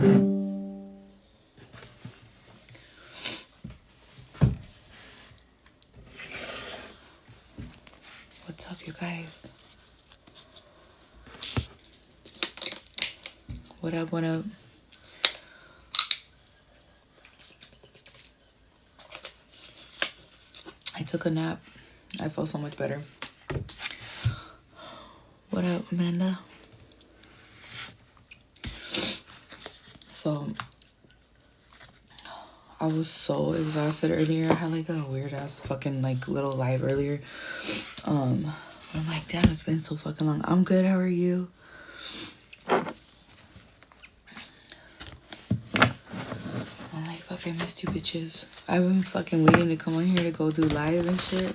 What's up, you guys? What up, what up? I took a nap. I feel so much better. What up, Amanda? So, I was so exhausted earlier. I had like a weird ass fucking like little live earlier. I'm like, damn, it's been so fucking long. I'm good, how are you? I'm like, fuck, I missed you bitches. I've been fucking waiting to come on here to go do live and shit.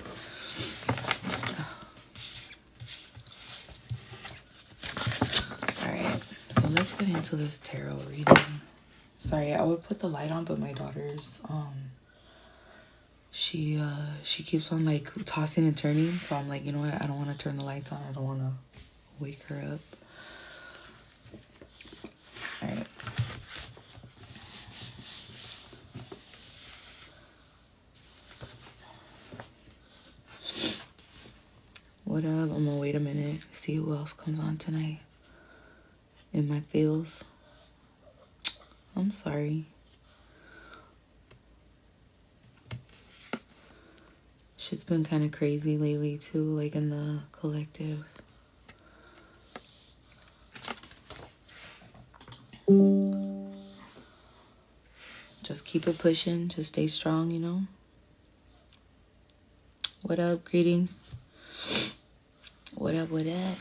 Alright, so let's get into this tarot reading. Sorry, I would put the light on, but my daughter's, she keeps on like tossing and turning. So I'm like, you know what? I don't want to turn the lights on. I don't want to wake her up. Alright. What up? I'm gonna wait a minute, see who else comes on tonight. In my feels. I'm sorry. Shit's been kind of crazy lately too, like in the collective. Just keep it pushing, just stay strong, you know? What up? Greetings. What up, what up?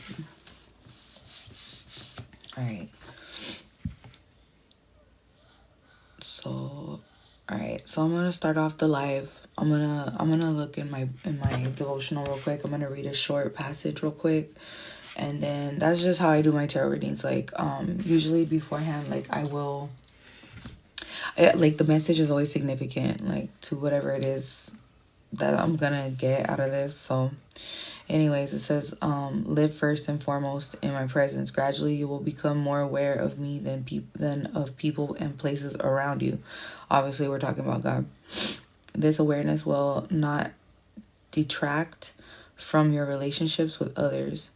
Alright. So, alright, so I'm gonna start off the live. I'm gonna look in my devotional real quick. I'm gonna read a short passage real quick. And then that's just how I do my tarot readings. Like, usually beforehand, like like the message is always significant, like to whatever it is that I'm gonna get out of this. So anyways, it says, live first and foremost in my presence. Gradually you will become more aware of me than of people and places around you. Obviously we're talking about God. This awareness will not detract from your relationships with others.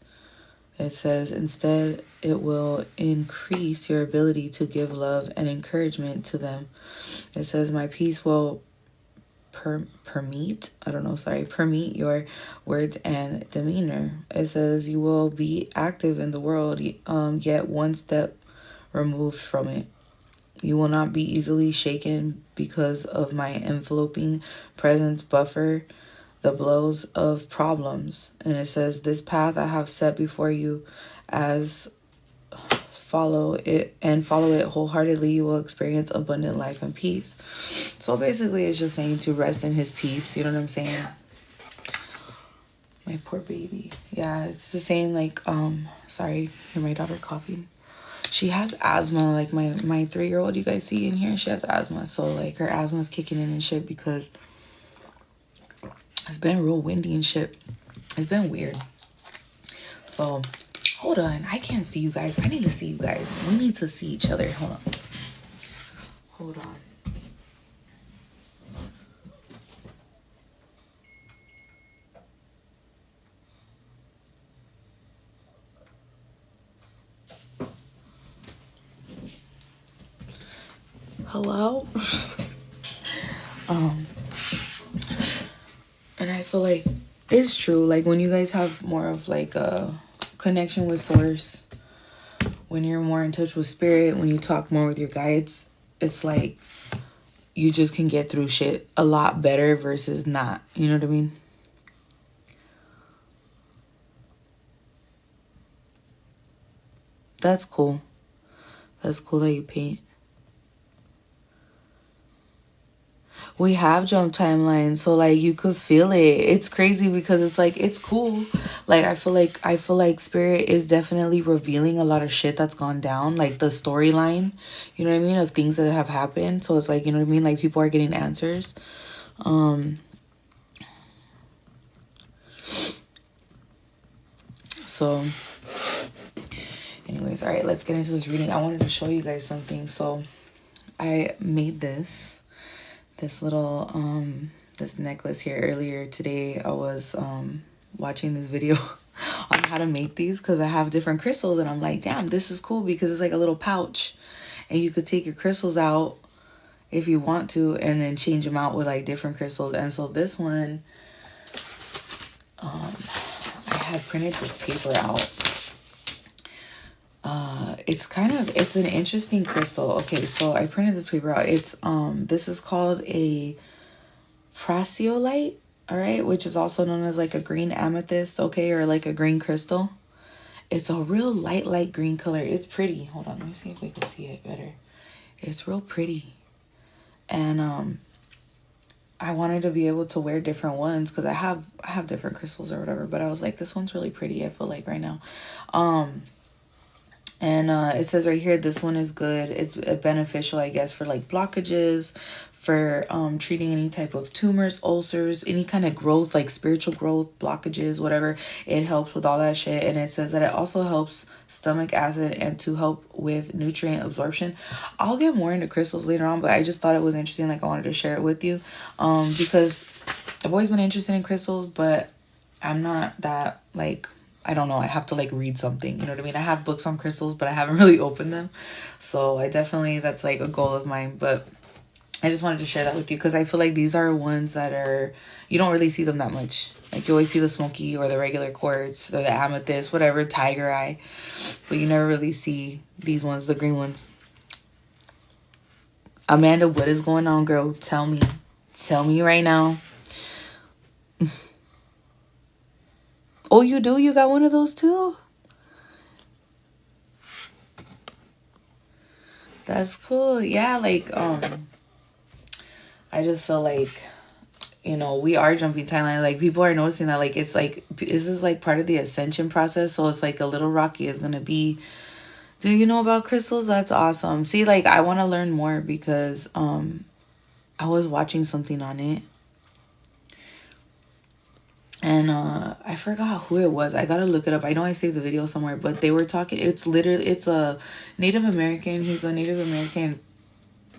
It says, instead, it will increase your ability to give love and encouragement to them. It says, my peace will permeate your words and demeanor. It says, you will be active in the world, yet one step removed from it. You will not be easily shaken because of my enveloping presence buffer the blows of problems. And it says, this path I have set before you, as follow it wholeheartedly, you will experience abundant life and peace. So basically it's just saying to rest in his peace. You know what I'm saying? My poor baby. Yeah, it's just saying like, sorry, hear my daughter coughing. She has asthma. Like my 3-year-old you guys see in here, she has asthma. So like her asthma's kicking in and shit because it's been real windy and shit. It's been weird. So, hold on. I can't see you guys. I need to see you guys. We need to see each other. Hold on. Hold on. Hello? And I feel like it's true. Like when you guys have more of like a connection with source, when you're more in touch with spirit, when you talk more with your guides, it's like you just can get through shit a lot better versus not. You know what I mean? That's cool. That's cool that you paint. We have jump timelines, so like you could feel it. It's crazy because it's like it's cool. Like I feel like spirit is definitely revealing a lot of shit that's gone down, like the storyline, you know what I mean, of things that have happened. So it's like, you know what I mean, like people are getting answers. So Anyways, all right, let's get into this reading. I wanted to show you guys something. So I made this little this necklace here earlier today. I was watching this video on how to make these because I have different crystals, and I'm like, damn, this is cool because it's like a little pouch and you could take your crystals out if you want to and then change them out with like different crystals. And so this one, I had printed this paper out. It's an interesting crystal. Okay, so I printed this paper out. It's this is called a prasiolite, all right, which is also known as like a green amethyst, okay, or like a green crystal. It's a real light green color. It's pretty. Hold on, let me see if we can see it better. It's real pretty. And I wanted to be able to wear different ones because I have different crystals or whatever, but I was like, this one's really pretty, I feel like, right now. And it says right here, this one is good. It's beneficial, I guess, for like blockages, for treating any type of tumors, ulcers, any kind of growth, like spiritual growth, blockages, whatever. It helps with all that shit. And it says that it also helps stomach acid and to help with nutrient absorption. I'll get more into crystals later on, but I just thought it was interesting. Like, I wanted to share it with you because I've always been interested in crystals, but I'm not that, like, I don't know, I have to like read something, you know what I mean? I have books on crystals, but I haven't really opened them. So I definitely, that's like a goal of mine. But I just wanted to share that with you because I feel like these are ones that are, you don't really see them that much. Like, you always see the smoky or the regular quartz or the amethyst, whatever, tiger eye. But you never really see these ones, the green ones. Amanda, what is going on, girl? Tell me. Tell me right now. Oh, you do? You got one of those too? That's cool. Yeah, like, I just feel like, you know, we are jumping timeline. Like, people are noticing that, like, it's like, this is like part of the ascension process. So it's like a little rocky is going to be, do you know about crystals? That's awesome. See, like, I want to learn more because, I was watching something on it. And I forgot who it was. I gotta look it up. I know I saved the video somewhere, but they were talking. It's literally, it's a Native American. He's a Native American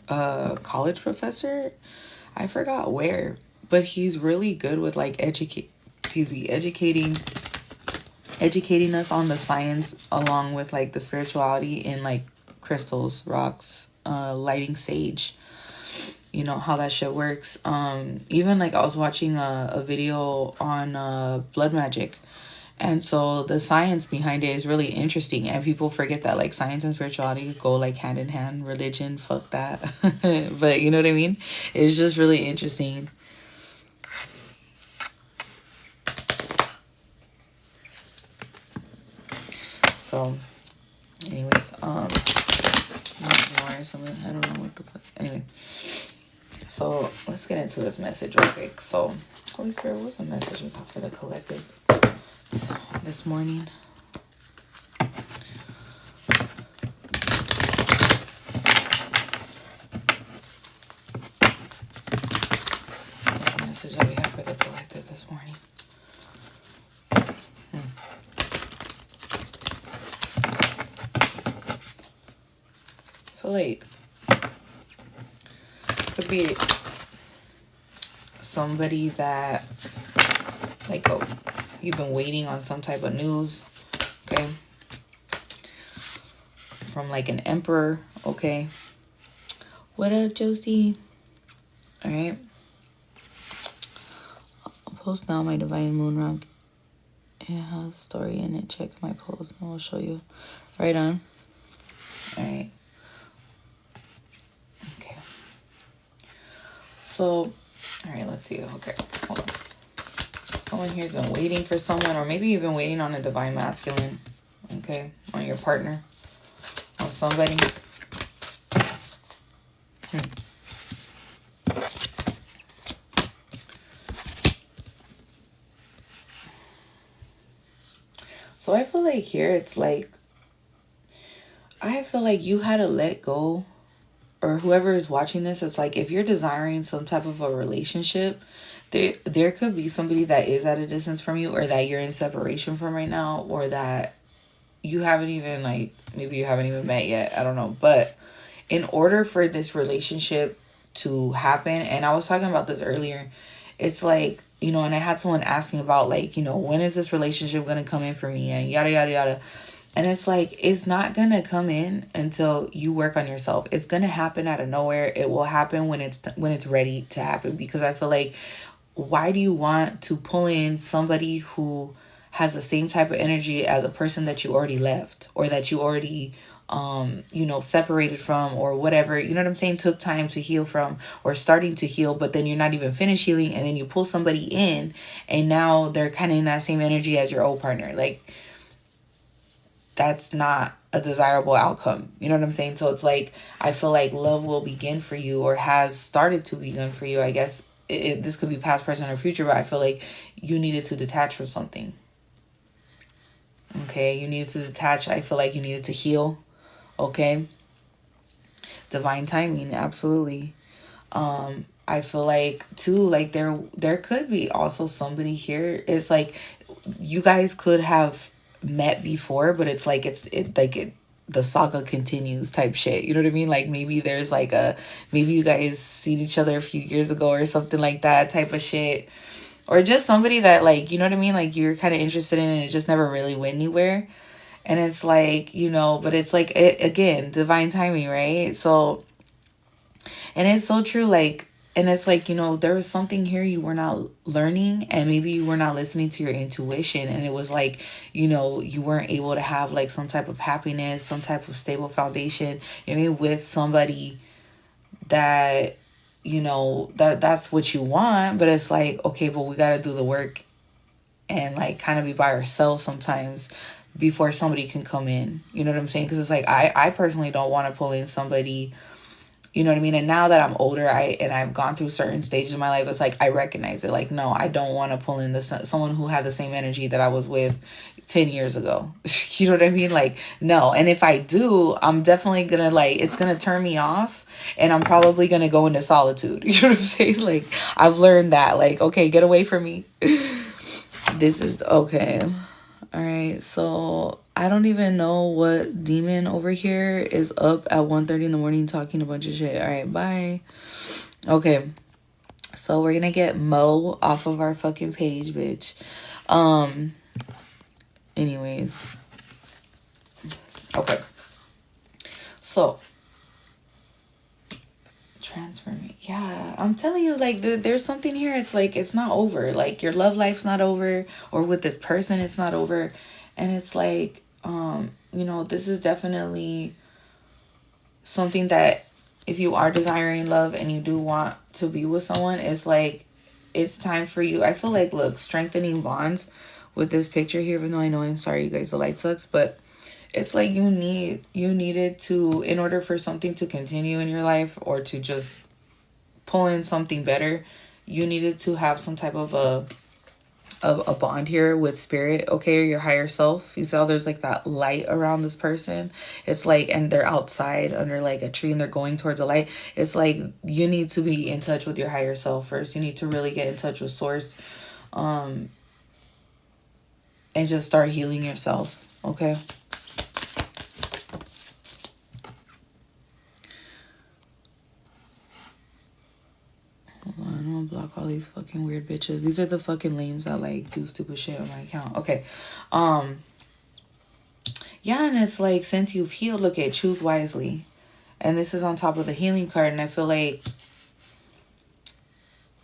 college professor. I forgot where, but he's really good with like educating us on the science along with like the spirituality in like crystals, rocks, lighting sage. You know how that shit works. Even like I was watching a video on blood magic, and so the science behind it is really interesting, and people forget that like science and spirituality go like hand in hand. Religion, fuck that. But you know what I mean? It's just really interesting. So anyways, more, something, I don't know what the fuck. Anyway, so let's get into this message real quick. So, Holy Spirit, what's the message we got for the collective this morning? What's the message that we have for the collective this morning? I feel like it could be somebody that, like, you've been waiting on some type of news, okay, from like an emperor, okay. What up, Josie? All right. I'll post now my divine moon rock. It has a story in it. Check my post and I'll show you. Right on. All right. Okay. So, all right, let's see. Okay, hold on. Someone here's been waiting for someone, or maybe you've been waiting on a divine masculine, okay, on your partner, on somebody. So I feel like here it's like, I feel like you had to let go, or whoever is watching this, it's like if you're desiring some type of a relationship, there could be somebody that is at a distance from you, or that you're in separation from right now, or that you haven't even, like, maybe you haven't even met yet. I don't know. But in order for this relationship to happen, and I was talking about this earlier, it's like, you know, and I had someone asking about, like, you know, when is this relationship going to come in for me, and yada, yada, yada. And it's like, it's not going to come in until you work on yourself. It's going to happen out of nowhere. It will happen when it's ready to happen. Because I feel like, why do you want to pull in somebody who has the same type of energy as a person that you already left, or that you already you know, separated from, or whatever, you know what I'm saying, took time to heal from, or starting to heal, but then you're not even finished healing, and then you pull somebody in and now they're kind of in that same energy as your old partner. Like, that's not a desirable outcome. You know what I'm saying? So it's like, I feel like love will begin for you, or has started to begin for you, I guess. This could be past, present, or future, but I feel like you needed to detach from something. Okay, you needed to detach. I feel like you needed to heal. Okay, divine timing, absolutely. I feel like too, like there could be also somebody here. It's like, you guys could have met before, but it's like the saga continues type shit. You know what I mean? Like, maybe there's like maybe you guys seen each other a few years ago or something like that type of shit. Or just somebody that, like, you know what I mean? Like, you're kind of interested in, and it just never really went anywhere. And it's like, you know, but it's like, again, divine timing, right? So, and it's so true. Like, and it's like, you know, there was something here you were not learning, and maybe you were not listening to your intuition. And it was like, you know, you weren't able to have like some type of happiness, some type of stable foundation, I mean, with somebody that, you know, that's what you want. But it's like, okay, but we got to do the work, and like kind of be by ourselves sometimes before somebody can come in. You know what I'm saying? Because it's like, I personally don't want to pull in somebody, you know what I mean? And now that I'm older, I've gone through certain stages of my life, it's like, I recognize it. Like, no, I don't want to pull in someone who had the same energy that I was with 10 years ago. You know what I mean? Like, no. And if I do, I'm definitely gonna, like, it's gonna turn me off, and I'm probably gonna go into solitude. You know what I'm saying? Like, I've learned that, like, okay, get away from me. This is okay. All right, so I don't even know what demon over here is up at 1:30 in the morning talking a bunch of shit. All right, bye. Okay, so we're gonna get Mo off of our fucking page, bitch. Anyways. Okay. So, transfer me. Yeah, I'm telling you, like, there's something here. It's like, it's not over. Like, your love life's not over, or with this person, it's not over. And it's like, you know, this is definitely something that, if you are desiring love and you do want to be with someone, it's like, it's time for you. I feel like, look, strengthening bonds with this picture here, even though I know, I'm sorry, you guys, the light sucks, but it's like, you needed to, in order for something to continue in your life, or to just pull in something better, you needed to have some type of a bond here with spirit, okay, or your higher self. You see how there's like that light around this person? It's like, and they're outside under like a tree, and they're going towards a light. It's like, you need to be in touch with your higher self first. You need to really get in touch with source, and just start healing yourself, okay? Hold on, I'm gonna block all these fucking weird bitches. These are the fucking lames that like do stupid shit on my account. Okay. Yeah, and it's like, since you've healed, look at choose wisely. And this is on top of the healing card. And I feel like,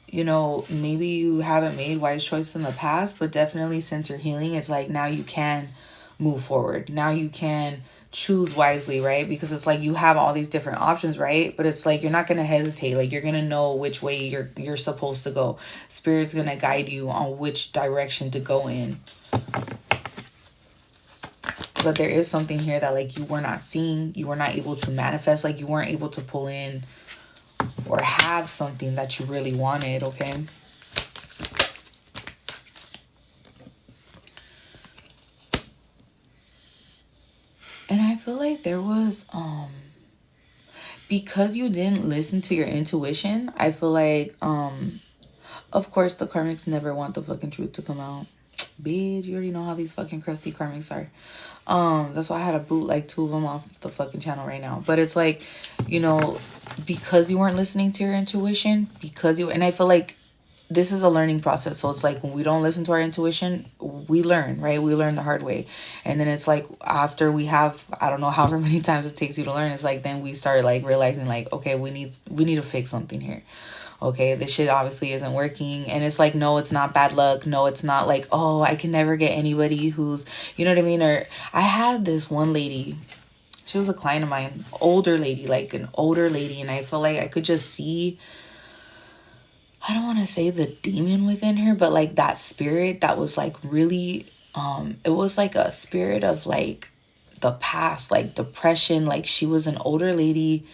you know, maybe you haven't made wise choices in the past, but definitely since you're healing, it's like, now you can move forward. Now you can choose wisely, right? Because it's like, you have all these different options, right? But it's like, you're not going to hesitate. Like, you're going to know which way you're supposed to go. Spirit's going to guide you on which direction to go in. But there is something here that like, you were not seeing, you were not able to manifest, like, you weren't able to pull in or have something that you really wanted, okay? And I feel like there was, because you didn't listen to your intuition, I feel like, of course, the karmics never want the fucking truth to come out. Bitch, you already know how these fucking crusty karmics are. That's why I had to boot like 2 of them off the fucking channel right now. But it's like, you know, because you weren't listening to your intuition, and I feel like this is a learning process. So it's like when we don't listen to our intuition, we learn, right? We learn the hard way. And then it's like after we have, I don't know, however many times it takes you to learn, it's like then we start like realizing like, okay, we need to fix something here. Okay, this shit obviously isn't working. And it's like, no, it's not bad luck. No, it's not like, oh, I can never get anybody who's, you know what I mean? Or I had this one lady, she was a client of mine, older lady, like an older lady. And I feel like I could just see, I don't want to say the demon within her, but like that spirit that was like really, it was like a spirit of like the past, like depression. Like she was an older lady.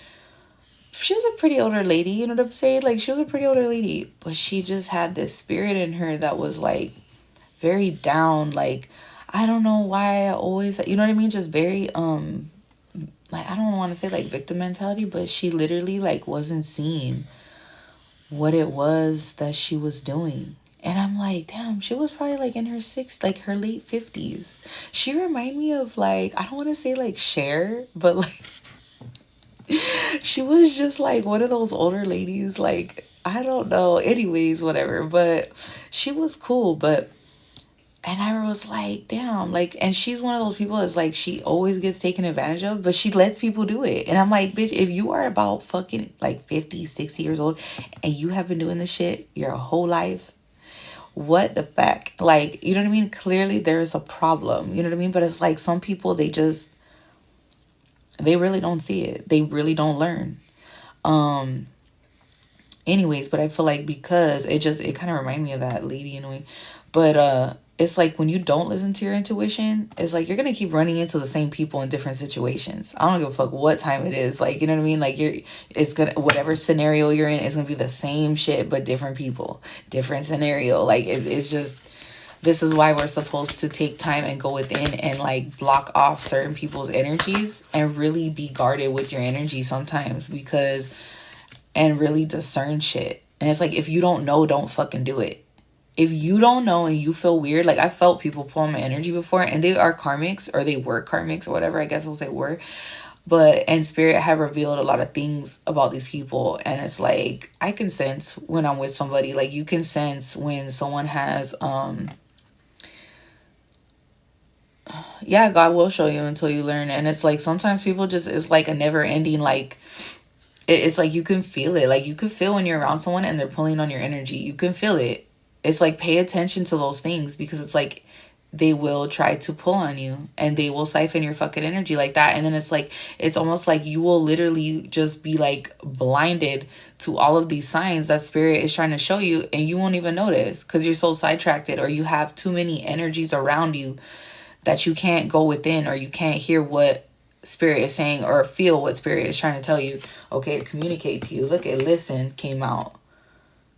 She was a pretty older lady, you know what I'm saying? Like she was a pretty older lady, but she just had this spirit in her that was like very down. Like, I don't know why I always, you know what I mean? Just very, like, I don't want to say like victim mentality, but she literally like wasn't seeing what it was that she was doing. And I'm like, damn, she was probably like in her like her late 50s. She reminded me of like, I don't want to say like Cher, but like, she was just like one of those older ladies, like, I don't know. Anyways, whatever. But she was cool, but and I was like, damn, like, and she's one of those people that's like, she always gets taken advantage of, but she lets people do it. And I'm like, bitch, if you are about fucking like 50, 60 years old and you have been doing this shit your whole life, what the fuck? Like, you know what I mean? Clearly there's a problem, you know what I mean? But it's like some people, they really don't see it. They really don't learn. Anyways, but I feel like because it kind of reminded me of that lady in a way. But it's like when you don't listen to your intuition, it's like you're gonna keep running into the same people in different situations. I don't give a fuck what time it is. Like, you know what I mean? Like it's gonna, whatever scenario you're in, it's gonna be the same shit but different people, different scenario. Like it's just, this is why we're supposed to take time and go within and like block off certain people's energies and really be guarded with your energy sometimes, because and really discern shit. And it's like, if you don't know, don't fucking do it. If you don't know and you feel weird, like I felt people pull my energy before and they are karmics, or they were karmics or whatever, I guess I'll say were. But, and spirit have revealed a lot of things about these people. And it's like, I can sense when I'm with somebody, like you can sense when someone has, yeah, God will show you until you learn. And it's like, sometimes people just, it's like a never ending, like, it's like you can feel it. Like you can feel when you're around someone and they're pulling on your energy. You can feel it. It's like, pay attention to those things, because it's like they will try to pull on you and they will siphon your fucking energy like that. And then it's like, it's almost like you will literally just be like blinded to all of these signs that spirit is trying to show you, and you won't even notice because you're so sidetracked, or you have too many energies around you that you can't go within, or you can't hear what spirit is saying, or feel what spirit is trying to tell you. Okay, communicate to you. Look at listen came out.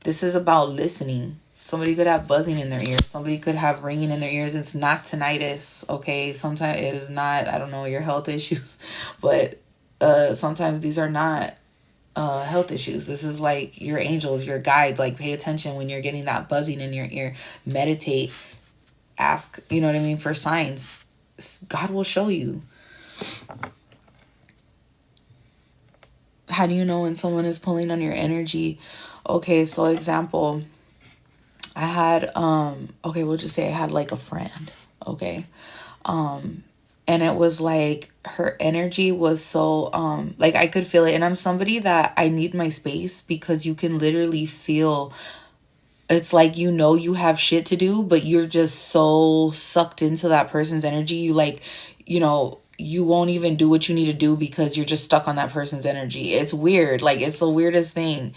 This is about listening. Somebody could have buzzing in their ears. Somebody could have ringing in their ears. It's not tinnitus. Okay, sometimes it is not, I don't know, your health issues, but sometimes these are not health issues. This is like your angels, your guides. Like, pay attention when you're getting that buzzing in your ear. Meditate. Ask, you know what I mean, for signs. God will show you. How do you know when someone is pulling on your energy? Okay, so example, I had okay, we'll just say I had like a friend, okay? And it was like her energy was so like I could feel it. And I'm somebody that I need my space, because you can literally feel, it's like, you know, you have shit to do, but you're just so sucked into that person's energy. You like, you know, you won't even do what you need to do because you're just stuck on that person's energy. It's weird. Like, it's the weirdest thing.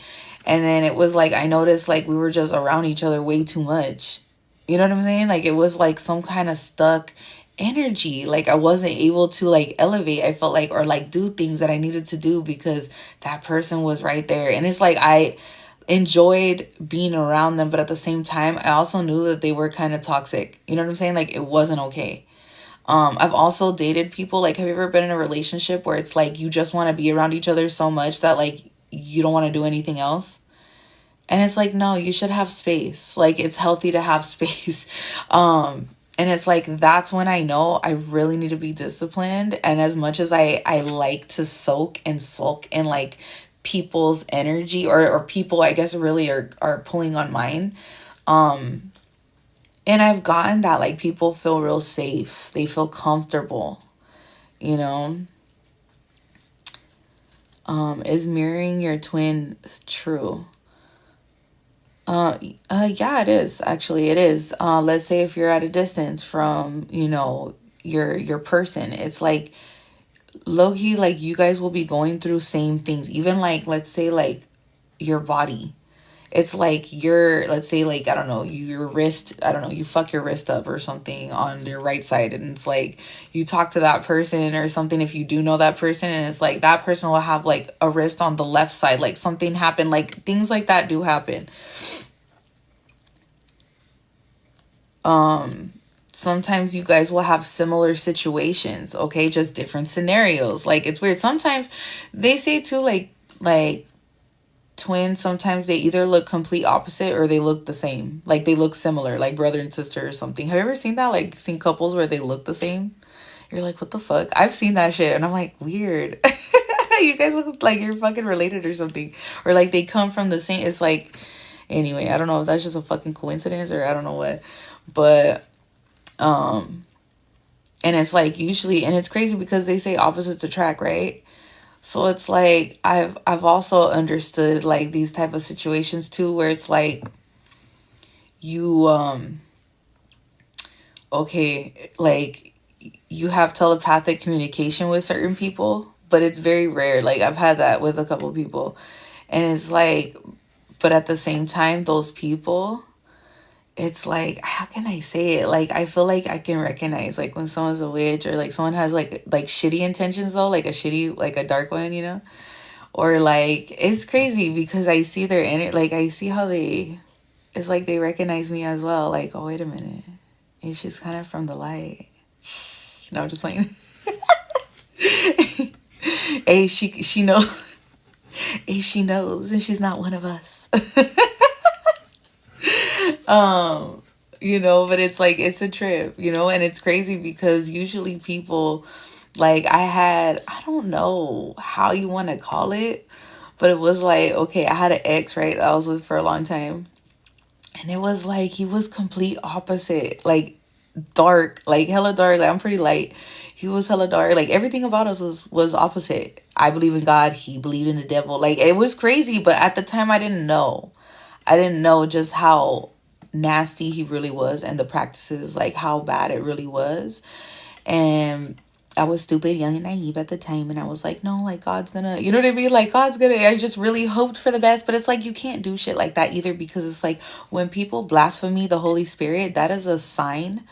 And then it was like, I noticed like we were just around each other way too much. You know what I'm saying? Like, it was like some kind of stuck energy. Like, I wasn't able to like elevate, I felt like, or like do things that I needed to do because that person was right there. And it's like, I enjoyed being around them, but at the same time, I also knew that they were kind of toxic. You know what I'm saying? Like, it wasn't okay. I've also dated people, like, have you ever been in a relationship where it's like you just want to be around each other so much that like you don't want to do anything else? And it's like, no, you should have space. Like, it's healthy to have space. And it's like, that's when I know I really need to be disciplined. And as much as I like to soak and sulk in like people's energy, or people, I guess, really are pulling on mine. And I've gotten that, like, people feel real safe. They feel comfortable, you know? Is mirroring your twin true? Yeah, it is. Actually, it is. Let's say if you're at a distance from, your person, it's like, low-key, like, you guys will be going through same things. Even, like, let's say, like, your body. It's like let's say, like, I don't know, your wrist, I don't know, you fuck your wrist up or something on your right side, and it's like you talk to that person or something, if you do know that person, and it's like that person will have like a wrist on the left side, like something happened, like things like that do happen. Sometimes you guys will have similar situations, okay, just different scenarios. Like, it's weird. Sometimes they say too, like twins, sometimes they either look complete opposite or they look the same. Like, they look similar, like brother and sister or something. Have you ever seen that? Like, seen couples where they look the same? You're like, what the fuck? I've seen that shit, and I'm like, weird. You guys look like you're fucking related or something. Or like they come from the same. It's like, anyway, I don't know if that's just a fucking coincidence or I don't know what. But and it's like, usually, and it's crazy because they say opposites attract, right? So it's like, I've also understood like these type of situations too, where it's like you okay, like you have telepathic communication with certain people, but it's very rare. Like, I've had that with a couple people, and it's like, but at the same time, those people, it's like, how can I say it? Like, I feel like I can recognize like when someone's a witch, or like someone has like shitty intentions though, like a shitty, like a dark one, or like, it's crazy because I see their inner, like I see how it's like they recognize me as well. Like, oh, wait a minute, it's just kind of from the light. No, I'm just playing. Hey, she knows. Hey, she knows, and she's not one of us. But it's like, it's a trip, and it's crazy because usually people, like, I don't know how you want to call it, but it was like, okay, I had an ex, right, that I was with for a long time, and it was like, he was complete opposite, like, dark, like hella dark, like I'm pretty light. He was hella dark. Like, everything about us was opposite. I believe in God, he believed in the devil. Like, it was crazy, but at the time I didn't know. I didn't know just how nasty he really was, and the practices, like how bad it really was. And I was stupid, young, and naive at the time, and I was like, no, like, God's gonna, you know what I mean? Like, God's gonna, I just really hoped for the best. But it's like, you can't do shit like that either, because it's like, when people blaspheme the Holy Spirit, that is a sign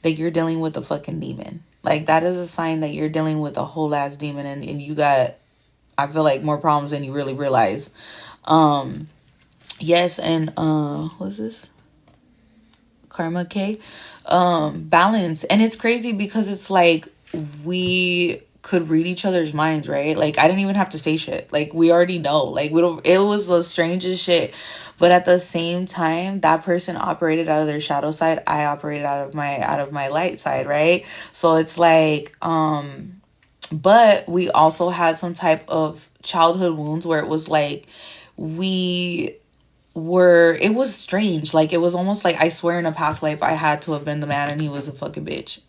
that you're dealing with a fucking demon. Like, that is a sign that you're dealing with a whole ass demon, and you got, I feel like, more problems than you really realize. Yes, and what's this? Karma K. Balance. And it's crazy because it's like, we could read each other's minds, right? Like, I didn't even have to say shit. Like, we already know. Like, we don't, it was the strangest shit. But at the same time, that person operated out of their shadow side. I operated out of my light side, right? So it's like, but we also had some type of childhood wounds where it was like, it was strange. Like, it was almost like, I swear in a past life I had to have been the man and he was a fucking bitch.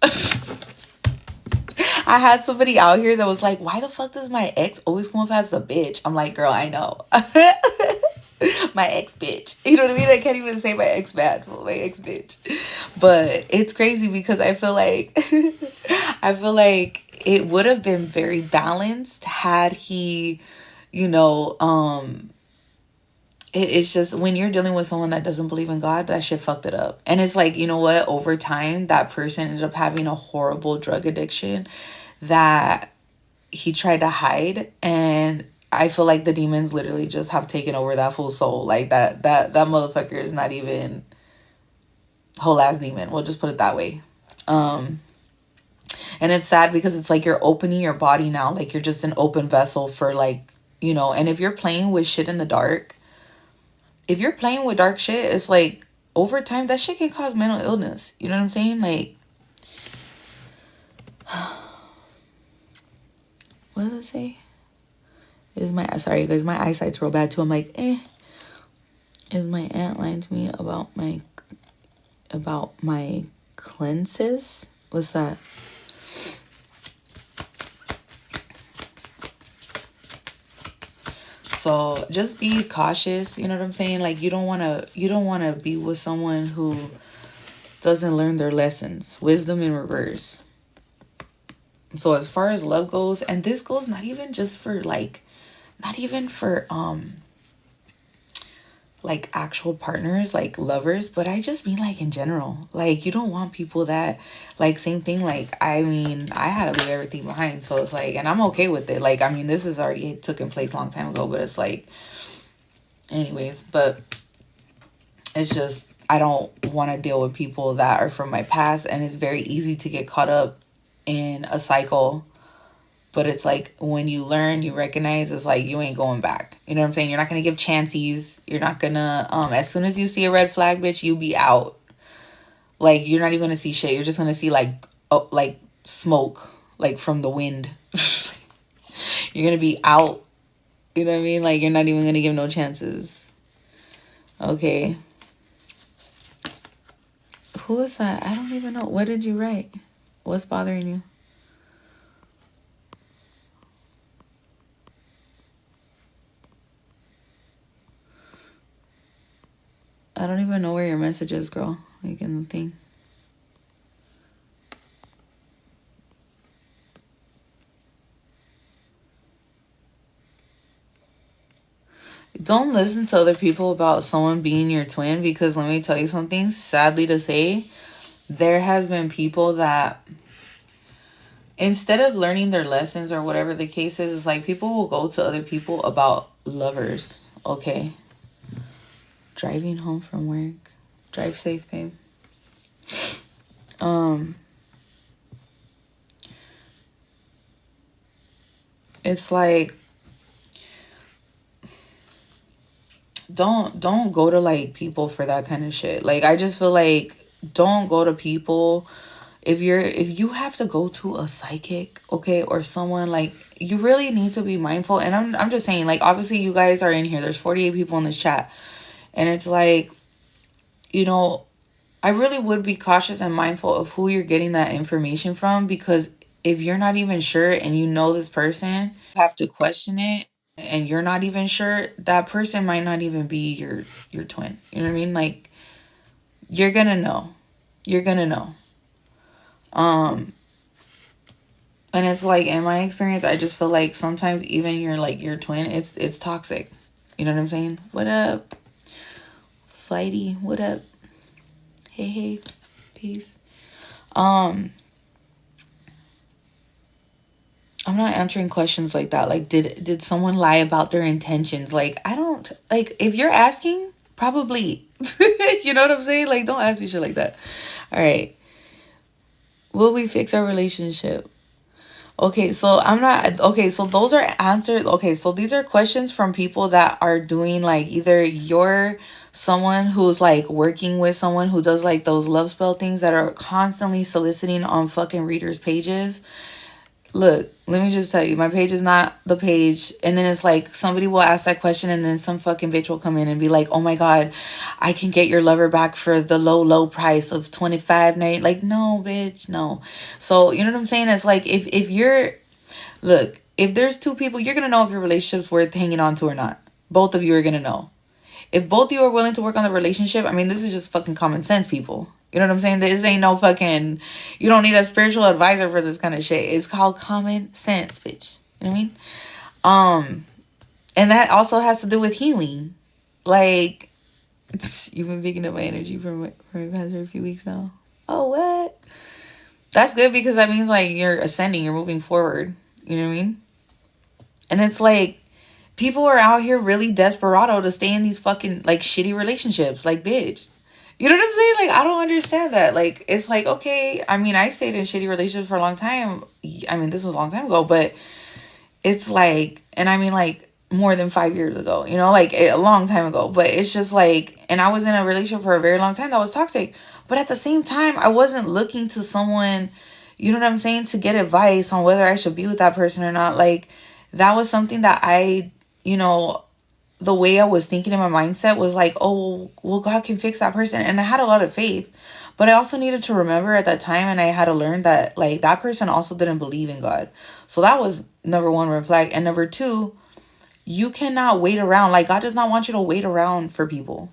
I had somebody out here that was like, why the fuck does my ex always come up as a bitch? I'm like, girl, I know. My ex bitch. You know what I mean? I can't even say my ex bad, my ex bitch. But it's crazy because I feel like it would have been very balanced had he, it's just, when you're dealing with someone that doesn't believe in God, that shit fucked it up. And it's like, you know what? Over time, that person ended up having a horrible drug addiction that he tried to hide. And I feel like the demons literally just have taken over that full soul. Like, that motherfucker is not even whole ass demon. We'll just put it that way. And it's sad because it's like, you're opening your body now. Like, you're just an open vessel for, like, and if you're playing with shit in the dark, if you're playing with dark shit, it's like over time that shit can cause mental illness. You know what I'm saying? Like, what does it say? Sorry guys, my eyesight's real bad too. I'm like, is my aunt lying to me about my cleanses? What's that? So just be cautious, you know what I'm saying? Like, you don't want to be with someone who doesn't learn their lessons. Wisdom in reverse. So as far as love goes, and this goes not even for like actual partners, like lovers, but I just mean like in general. Like, you don't want people that, like, same thing. Like, I mean, I had to leave everything behind, so it's like, and I'm okay with it. Like, I mean, this has already taken place a long time ago, but it's like, anyways, but it's just, I don't want to deal with people that are from my past, and it's very easy to get caught up in a cycle. But it's like, when you learn, you recognize, it's like, you ain't going back. You know what I'm saying? You're not going to give chances. You're not going to, as soon as you see a red flag, bitch, you be out. Like, you're not even going to see shit. You're just going to see like smoke, like from the wind. You're going to be out. You know what I mean? Like, you're not even going to give no chances. Okay. Who is that? I don't even know. What did you write? What's bothering you? I don't even know where your message is, girl. Like, in the thing. Don't listen to other people about someone being your twin, because let me tell you something. Sadly to say, there has been people that, instead of learning their lessons or whatever the case is, it's like people will go to other people about lovers. Okay. Driving home from work. Drive safe, babe. It's like, don't go to like people for that kind of shit. Like, I just feel like, don't go to people if you have to go to a psychic, okay, or someone, like, you really need to be mindful. And I'm just saying, like, obviously you guys are in here, there's 48 people in this chat, and it's like, you know, I really would be cautious and mindful of who you're getting that information from, because if you're not even sure and you know this person, you have to question it, and you're not even sure, that person might not even be your twin. You know what I mean? Like, you're gonna know. You're gonna know. And it's like, in my experience, I just feel like sometimes even your twin, it's toxic. You know what I'm saying? What up? Flighty, what up? Hey, peace. I'm not answering questions like that. Like, did someone lie about their intentions? Like, I don't, like, if you're asking, probably. You know what I'm saying? Like, don't ask me shit like that. All right. Will we fix our relationship? Okay, so I'm not, okay, so those are answered. Okay, so these are questions from people that are doing, like, either you're someone who's like working with someone who does like those love spell things that are constantly soliciting on fucking readers' pages. Look, let me just tell you, my page is not the page. And then it's like, somebody will ask that question, and then some fucking bitch will come in and be like, oh my God, I can get your lover back for the low price of $25.90. Like, no, bitch, no. So, you know what I'm saying? It's like, if you're, look, if there's two people, you're going to know if your relationship's worth hanging on to or not. Both of you are going to know. If both of you are willing to work on the relationship, I mean, this is just fucking common sense, people. You know what I'm saying? This ain't no fucking, you don't need a spiritual advisor for this kind of shit. It's called common sense, bitch. You know what I mean? And that also has to do with healing. Like, you've been picking up my energy for the past a few weeks now. Oh, what? That's good, because that means like you're ascending, you're moving forward. You know what I mean? And it's like, people are out here really desperado to stay in these fucking like shitty relationships. Like, bitch. You know what I'm saying? Like, I don't understand that. Like, it's like, okay, I mean, I stayed in shitty relationships for a long time. I mean, this was a long time ago, but it's like, and I mean, like, more than 5 years ago, you know, like a long time ago. But it's just like, and I was in a relationship for a very long time that was toxic. But at the same time, I wasn't looking to someone, you know what I'm saying, to get advice on whether I should be with that person or not. Like, that was something that I, you know, the way I was thinking in my mindset was like, oh, well, God can fix that person. And I had a lot of faith. But I also needed to remember at that time, and I had to learn that, like, that person also didn't believe in God. So that was number one, red flag. And number two, you cannot wait around. Like, God does not want you to wait around for people.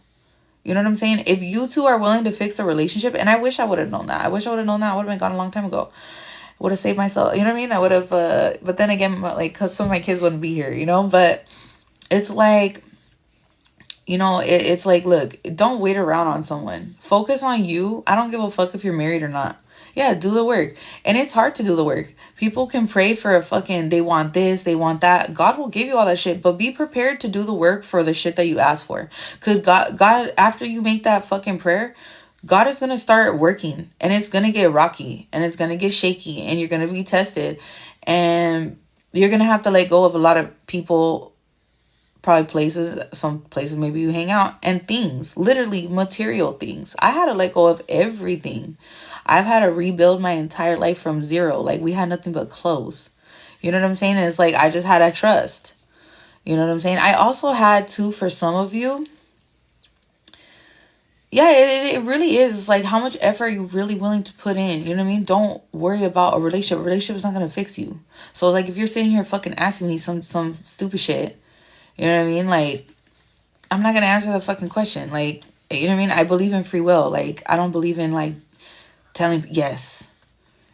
You know what I'm saying? If you two are willing to fix a relationship, and I wish I would have known that. I wish I would have known that. I would have been gone a long time ago. Would have saved myself. You know what I mean? I would have, but then again, like, because some of my kids wouldn't be here, you know? But it's like, you know, it's like, look, don't wait around on someone. Focus on you. I don't give a fuck if you're married or not. Yeah, do the work. And it's hard to do the work. People can pray for a fucking, they want this, they want that. God will give you all that shit. But be prepared to do the work for the shit that you ask for. Because God, after you make that fucking prayer, God is going to start working. And it's going to get rocky. And it's going to get shaky. And you're going to be tested. And you're going to have to let go of a lot of people, probably places, some places maybe you hang out, and things, literally material things. I had to let go of everything. I've had to rebuild my entire life from zero. Like, we had nothing but clothes. You know what I'm saying? And it's like, I just had to trust. You know what I'm saying? I also had to, for some of you, yeah, it really is. It's like, how much effort are you really willing to put in? You know what I mean? Don't worry about a relationship. A relationship is not going to fix you. So, like, if you're sitting here fucking asking me some stupid shit, you know what I mean? Like, I'm not going to answer the fucking question. Like, you know what I mean? I believe in free will. Like, I don't believe in, like, telling, yes,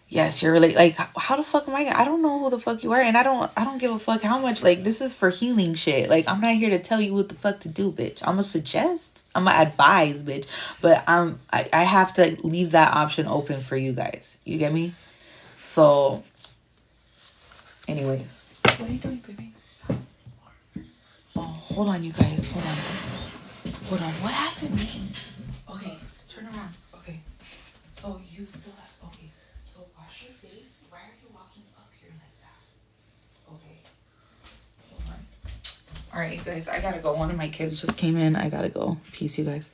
you're really, like, how the fuck am I don't know who the fuck you are. And I don't give a fuck how much, like, this is for healing shit. Like, I'm not here to tell you what the fuck to do, bitch. I'm going to suggest, I'm going to advise, bitch. But I have to leave that option open for you guys. You get me? So, anyways. What are you doing, baby? Oh, hold on, you guys. Hold on. What happened? Okay, turn around. Okay. So you still have, okay. So wash your face. Why are you walking up here like that? Okay. Hold on. All right, you guys. I gotta go. One of my kids just came in. I gotta go. Peace, you guys.